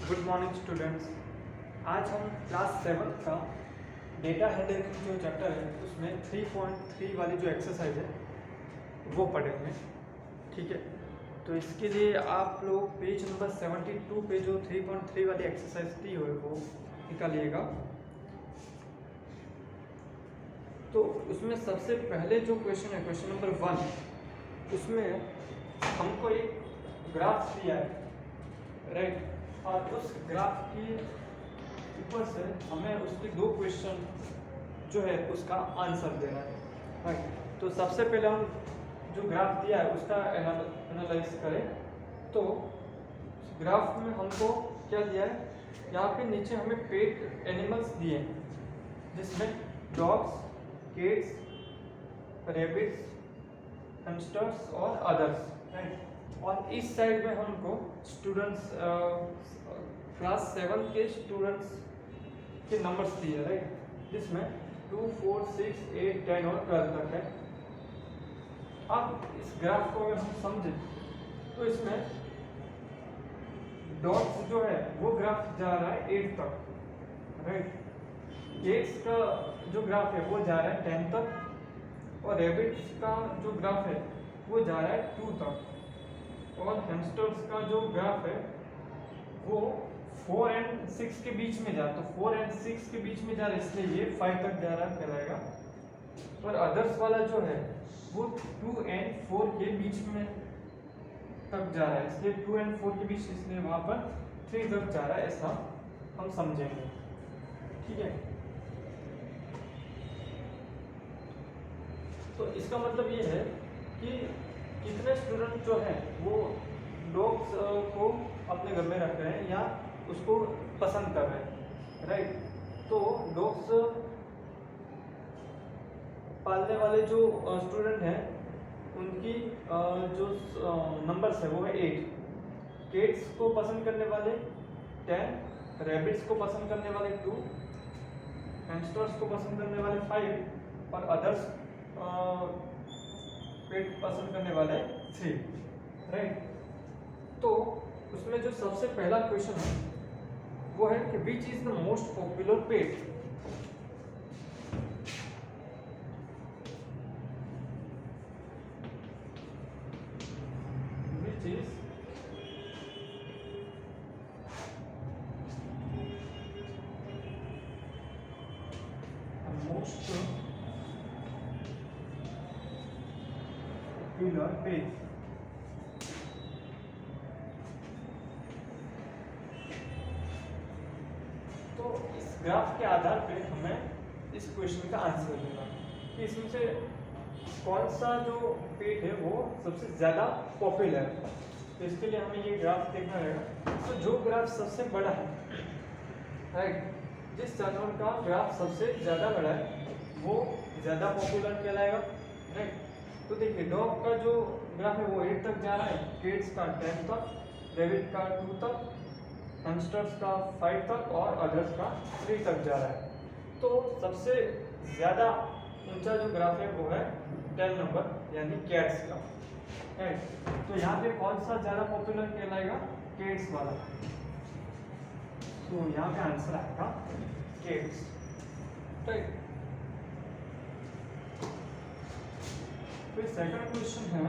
Good morning students. आज हम class 7 का डेटा हैंडलिंग जो चैप्टर है उसमें 3.3 वाली जो एक्सरसाइज है वो पढ़ेंगे। ठीक है, तो इसके लिए आप लोग पेज नंबर 72 पे जो 3.3 वाली एक्सरसाइज दी हुई है वो निकालिएगा। तो उसमें सबसे पहले जो क्वेश्चन है, क्वेश्चन नंबर 1, उसमें हमको एक ग्राफ दिया है, राइट, और उस ग्राफ के ऊपर से हमें उसके दो क्वेश्चन जो है उसका आंसर देना है, राइट। तो सबसे पहले हम जो ग्राफ दिया है उसका एनालाइज करें। तो ग्राफ में हमको क्या दिया है, यहाँ पे नीचे हमें पेट एनिमल्स दिए हैं जिसमें डॉग्स, कैट्स, रैबिट्स, हैमस्टर्स और अदर्स, राइट। और इस साइड में हमको स्टूडेंट्स, क्लास 7 के स्टूडेंट्स के नंबर्स दिए, राइट, जिसमें 2, 4, 6, 8, 10 और 12 तक है। अब इस ग्राफ को अगर हम समझें तो इसमें डॉट्स जो है वो ग्राफ जा रहा है 8 तक, राइट। कैट्स का जो ग्राफ है वो जा रहा है 10 तक, और रैबिट्स का जो ग्राफ है वो जा रहा है 2 तक, और हैमस्टर्स का जो ग्राफ है वो 4 और 6 के बीच में जा रहा है। तो 4 और 6 के बीच में जा रहा है इसलिए ये 5 तक जा रहा है कहलाएगा। और अदर्स वाला जो है वो 2 और 4 के बीच में तक जा रहा है, इसलिए 2 और 4 के बीच, इसलिए वहां पर 3 तक जा रहा है, ऐसा हम समझेंगे। ठीक है, तो इसका मतलब ये है कि कितने स्टूडेंट जो है वो डॉग्स को अपने घर में रख रहे हैं या उसको पसंद कर रहे हैं, राइट। तो डॉग्स पालने वाले जो स्टूडेंट हैं उनकी जो नंबर्स है वो है 8, कैट्स को पसंद करने वाले 10, रैबिट्स को पसंद करने वाले 2, हैमस्टर्स को पसंद करने वाले 5 और अदर्स पेट पसंद करने वाले 3, राइट। तो उसमें जो सबसे पहला क्वेश्चन है वो है कि which is the most popular pet. Which is most popular pet. तो इस ग्राफ के आधार पे हमें इस क्वेश्चन का आंसर देना कि इसमें से कौन सा जो पेट है वो सबसे ज़्यादा पॉपुलर है। तो इसके लिए हमें ये ग्राफ देखना रहेगा। तो जो ग्राफ सबसे बड़ा है, राइट, जिस जानवर का ग्राफ सबसे ज़्यादा बड़ा है वो ज़्यादा पॉपुलर कहलाएगा, राइट। तो देखिए डॉग का जो ग्राफ है वो 8 तक जा रहा है, कैट्स का 10 तक, रैबिट का 2 तक, हैमस्टर्स का 5 तक और अदर्स का 3 तक जा रहा है। तो सबसे ज़्यादा ऊंचा जो ग्राफ है वो है 10 नंबर यानी कैट्स का, राइट। तो यहाँ पे कौन सा ज़्यादा पॉपुलर कहलाएगा, कैट्स वाला। तो यहाँ पे आंसर आएगा कैट्स, राइट। फिर सेकंड क्वेश्चन है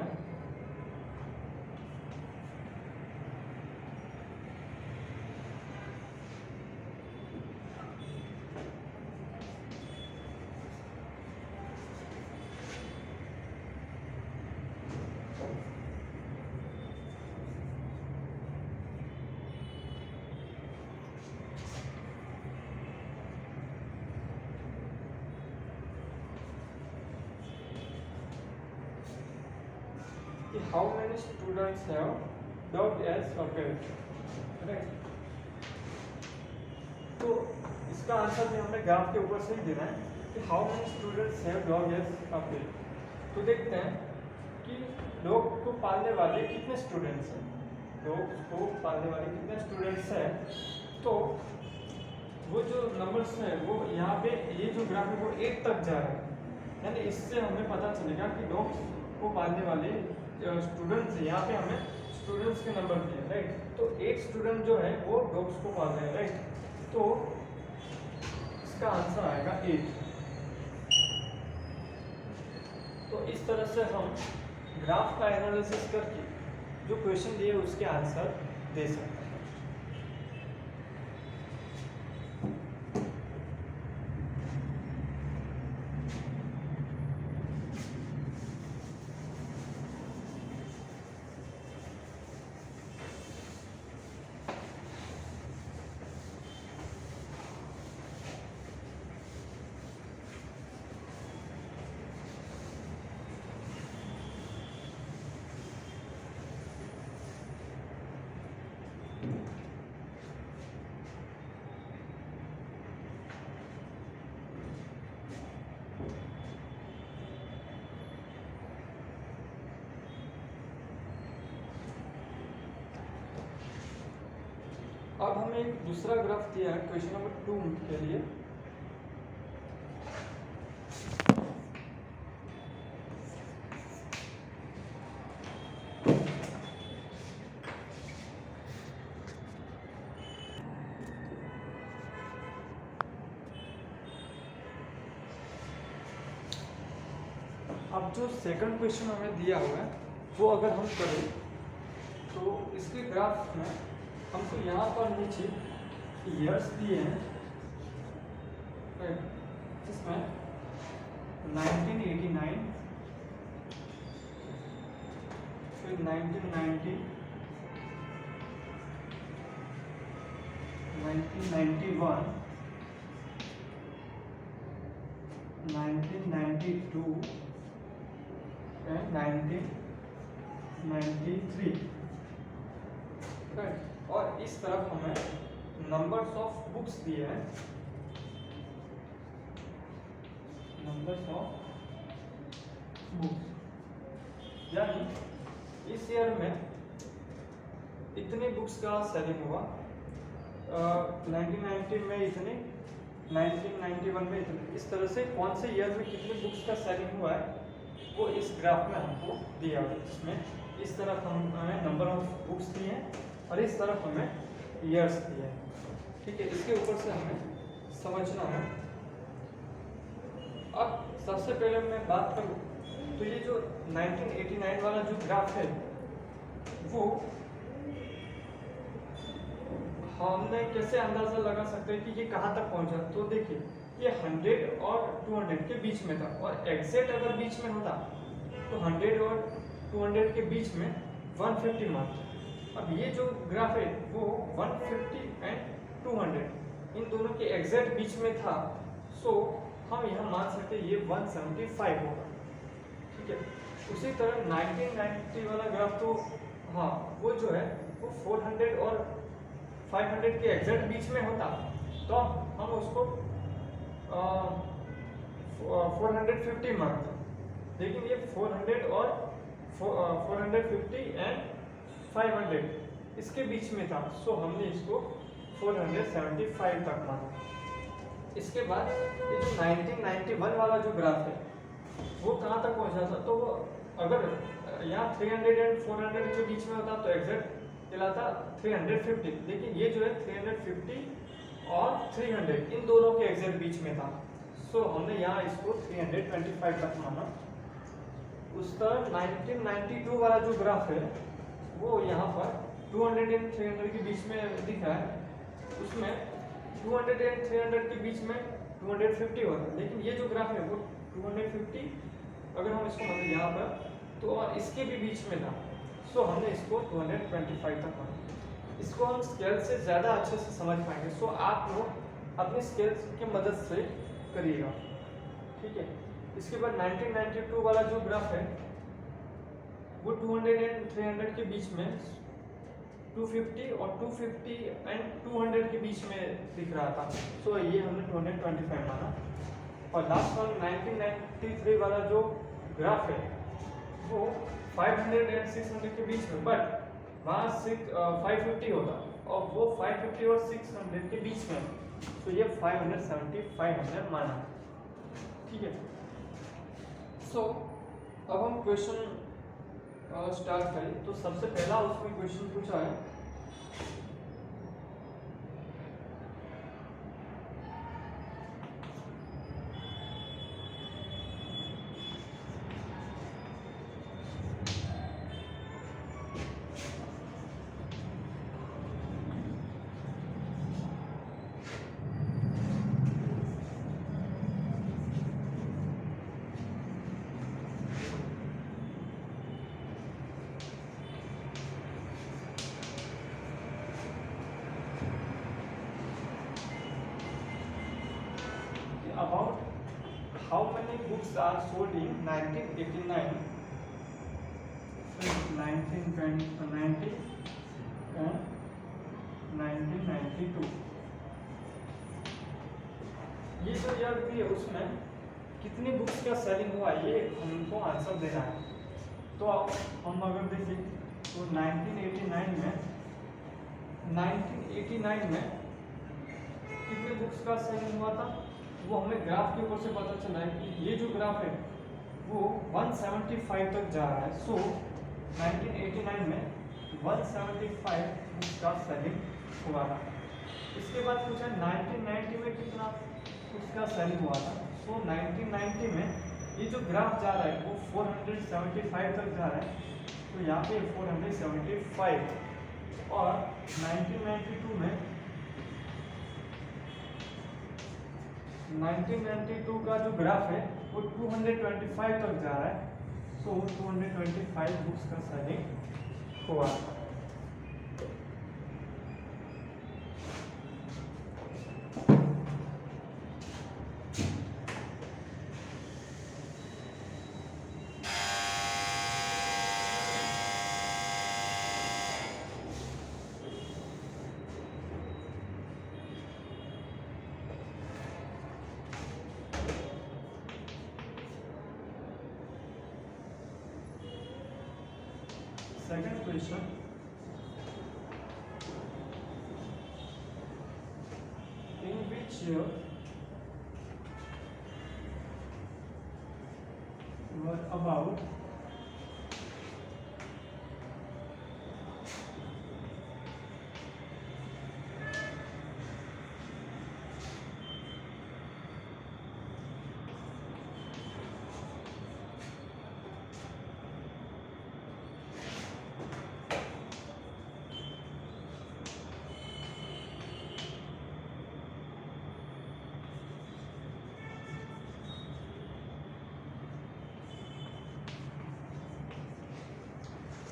कि how many students have dog as a pet, right. तो इसका आंसर भी हमें ग्राफ के ऊपर से ही देना है कि how many students have dog as a pet. तो देखते हैं कि डॉग को पालने वाले कितने स्टूडेंट्स हैं, डॉग को पालने वाले कितने स्टूडेंट्स हैं। तो वो जो नंबर्स हैं वो यहाँ पे, ये जो ग्राफ है वो 8 तक जा रहा है, यानी इससे हमें पता चलेगा कि डॉग्स को पालने वाले स्टूडेंट्स, यहाँ पे हमें स्टूडेंट्स के नंबर दिए, राइट। तो एक स्टूडेंट जो है वो डॉग्स को पाल रहे हैं, राइट। तो इसका आंसर आएगा 8। तो इस तरह से हम ग्राफ का एनालिसिस करके जो क्वेश्चन दिए उसके आंसर दे सकते हैं। अब हमें एक दूसरा ग्राफ दिया है क्वेश्चन नंबर 2 के लिए। अब जो सेकंड क्वेश्चन हमें दिया हुआ है वो अगर हम करें तो इसके ग्राफ में हमको यहाँ पर नीचे ईयर्स दिए हैं, जिसमें 1989, फिर 1990, 1991, 1992 एंड 1993, राइट। और इस तरफ हमें नंबर्स ऑफ बुक्स दिए हैं, नंबर्स ऑफ बुक्स, यानी इस ईयर में इतनी बुक्स का सेलिंग हुआ, 1990 में इतने, 1991 में इतने। इस तरह से कौन से ईयर में कितनी बुक्स का सेलिंग हुआ है वो इस ग्राफ में हमको दिया हुआ है, जिसमें इस तरफ हमें नंबर ऑफ बुक्स दिए हैं और इस तरफ हमें ईयर्स दिए हैं, ठीक है। इसके ऊपर से हमें समझना है। अब सबसे पहले मैं बात करूं तो ये जो 1989 वाला जो ग्राफ है वो हमने कैसे अंदाजा लगा सकते हैं कि ये कहाँ तक पहुंचा। तो देखिए ये 100 और 200 के बीच में था, और एग्जैक्ट अगर बीच में होता तो 100 और 200 के बीच में 150 मार्क। अब ये जो ग्राफ है वो 150 एंड 200 इन दोनों के एग्जैक्ट बीच में था, सो हम यहाँ मान सकते हैं ये 175 होगा, ठीक है। उसी तरह 1990 वाला ग्राफ, तो हाँ वो जो है वो 400 और 500 के एग्जैक्ट बीच में होता तो हम उसको 450 मानते, लेकिन ये 400 और 450 एंड 500 इसके बीच में था, सो हमने इसको 475 तक माना। इसके बाद ये जो 1991 वाला जो ग्राफ है वो कहाँ तक पहुँचा था, तो वो अगर यहाँ 300 एंड 400 के बीच में होता तो एग्जैक्ट कहलाता 350, लेकिन ये जो है 350 और 300 इन दोनों के एग्जैक्ट बीच में था, सो हमने यहाँ इसको 325 तक माना। उस तरह 1992 वाला जो ग्राफ है वो यहाँ पर 200 एंड 300 के बीच में दिख रहा है, उसमें 200 एंड 300 के बीच में 250 होता है, लेकिन ये जो ग्राफ है वो 250 अगर हम इसको मतलब यहाँ पर तो और इसके भी बीच में था, सो हमने इसको 225 तक माना। इसको हम स्केल से ज़्यादा अच्छे से समझ पाएंगे, सो आप लोग अपने स्केल की मदद से करिएगा, ठीक है। इसके बाद 1992 वाला जो ग्राफ है वो 200 एंड 300 के बीच में 250 और 250 एंड 200 के बीच में दिख रहा था, सो ये हमने 225 माना। और लास्ट वन 1993 वाला जो ग्राफ है वो 500 एंड 600 के बीच में, बट वहाँ 550 होता और वो 550 और 600 के बीच में, तो ये 575 हमने माना, ठीक है। सो अब हम क्वेश्चन स्टार्ट करें तो सबसे पहला उसमें क्वेश्चन पूछा है about how many books are sold in 1989, 1990 and 1992। ये जो ईयर भी है उसमें कितनी बुक्स का सेलिंग हुआ ये हमको आंसर देना है। तो हम अगर देखें तो 1989 में कितने बुक्स का सेलिंग हुआ था वो हमें ग्राफ के ऊपर से पता चला है कि ये जो ग्राफ है वो 175 तक जा रहा है। सो 1989 में 175 बुक्स का सेलिंग हुआ था। इसके बाद पूछा 1990 में कितना बुक्स का सेलिंग हुआ था। सो 1990 में ये जो ग्राफ जा रहा है वो 475 तक जा रहा है, तो यहाँ पे 475 और 1992 में 1992 का जो ग्राफ है वो 225 तक जा रहा है। सो 225 बुक्स का सेलिंग हुआ। Second question, in which year were about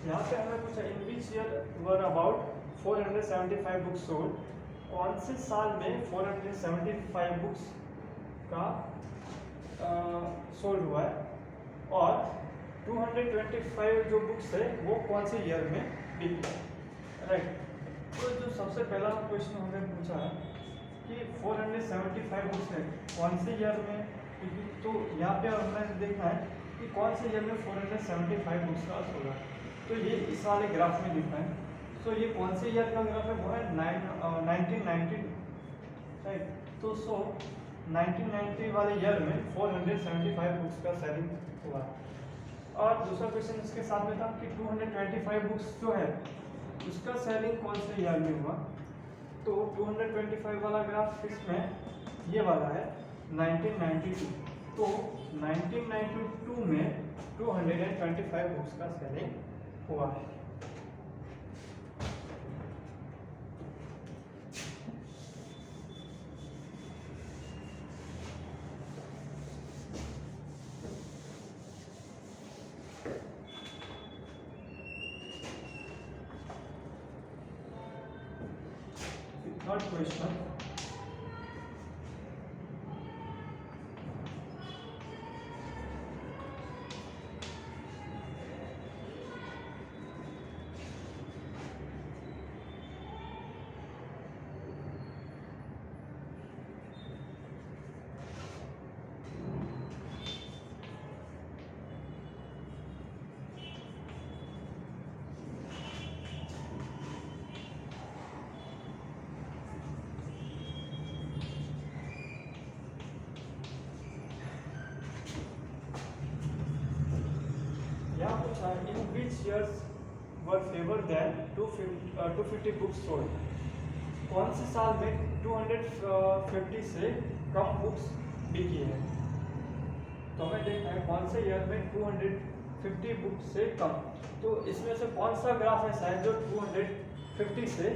यहाँ पे हमें पूछा in which year were about 475 books sold, कौन से साल में 475 बुक्स का सोल्ड हुआ है और 225 जो बुक्स है वो कौन से ईयर में बिकी, राइट। तो जो सबसे पहला क्वेश्चन हमें पूछा है कि 475 बुक्स है कौन से ईयर में बिकी, तो यहाँ पे हमें देखना है कि कौन से ईयर में 475 बुक्स का सोल्ड है। तो ये इस वाले ग्राफ में दिखा है। सो ये कौन से ईयर का ग्राफ है वो है 1990, राइट। तो 1990 वाले ईयर में 475 बुक्स का सेलिंग हुआ। और दूसरा क्वेश्चन इसके साथ में था कि 225 बुक्स जो है उसका सेलिंग कौन से ईयर में हुआ। तो 225 वाला ग्राफ इसमें ये वाला है 1992। तो 1992 में 225 बुक्स का सेलिंग हुआ है। Third question, years were favor than 250 books sold. कौन से साल में 250 से कम बुक्स बिकी है? तो हमें देखना है कौन से ईयर में 250 बुक्स से कम। तो इसमें से कौन सा ग्राफ ऐसा है जो 250 से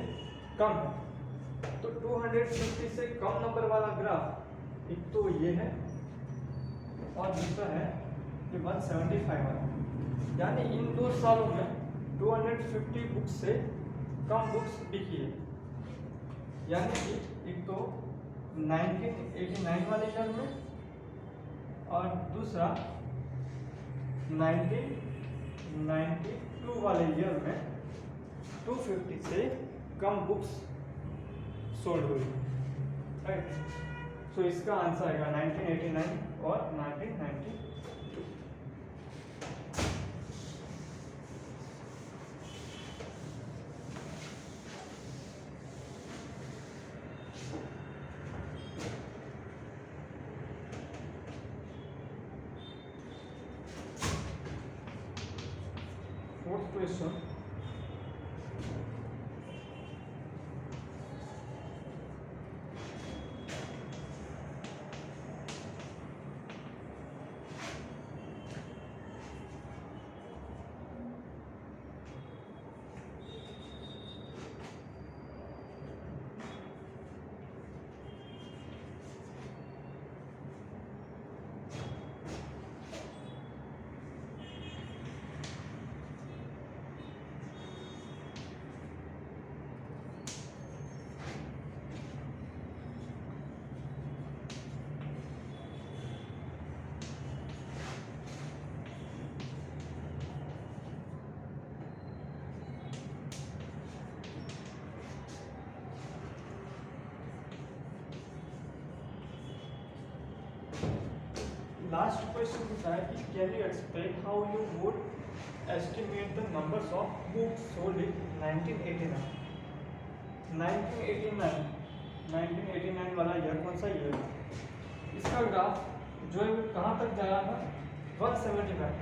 कम है? तो 250 से कम नंबर वाला ग्राफ एक तो ये है और दूसरा है ये 175 वाला। यानी इन 2 सालों में 250 बुक्स से कम बुक्स बिकी है। यानी कि एक तो 1989 वाले ईयर में और दूसरा 1992 वाले ईयर में 250 से कम बुक्स सोल्ड हुई, राइट। सो इसका आंसर आएगा 1989 और 1992। Fourth question. Last question is that can you explain how you would estimate the numbers of books sold in 1989? 1989 वाला ईयर कौन सा ईयर है? इसका ग्राफ जो है कहाँ तक जा रहा था? 175।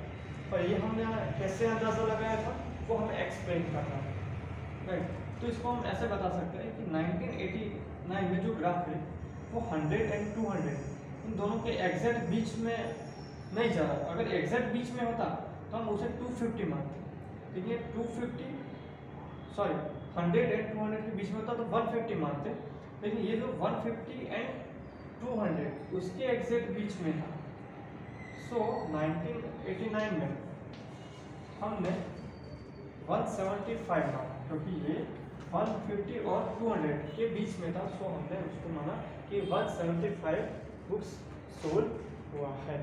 और ये हमने कैसे अंदाजा लगाया था वो हमें एक्सप्लेन करना है, राइट। तो इसको हम ऐसे बता सकते हैं कि 1989 में जो ग्राफ है वो 100 एंड 200 इन दोनों के एग्जैक्ट बीच में नहीं जा रहा। अगर एग्जैक्ट बीच में होता तो हम उसे 250 मानते, लेकिन ये 100 एंड 200 के बीच में होता तो 150 मानते, लेकिन ये जो 150 एंड 200 उसके एग्जैक्ट बीच में था। सो 1989 में हमने 175 माना, क्योंकि ये 150 और 200 के बीच में था। सो हमने उसको माना कि 175 बुक्स सोल्ड हुआ है।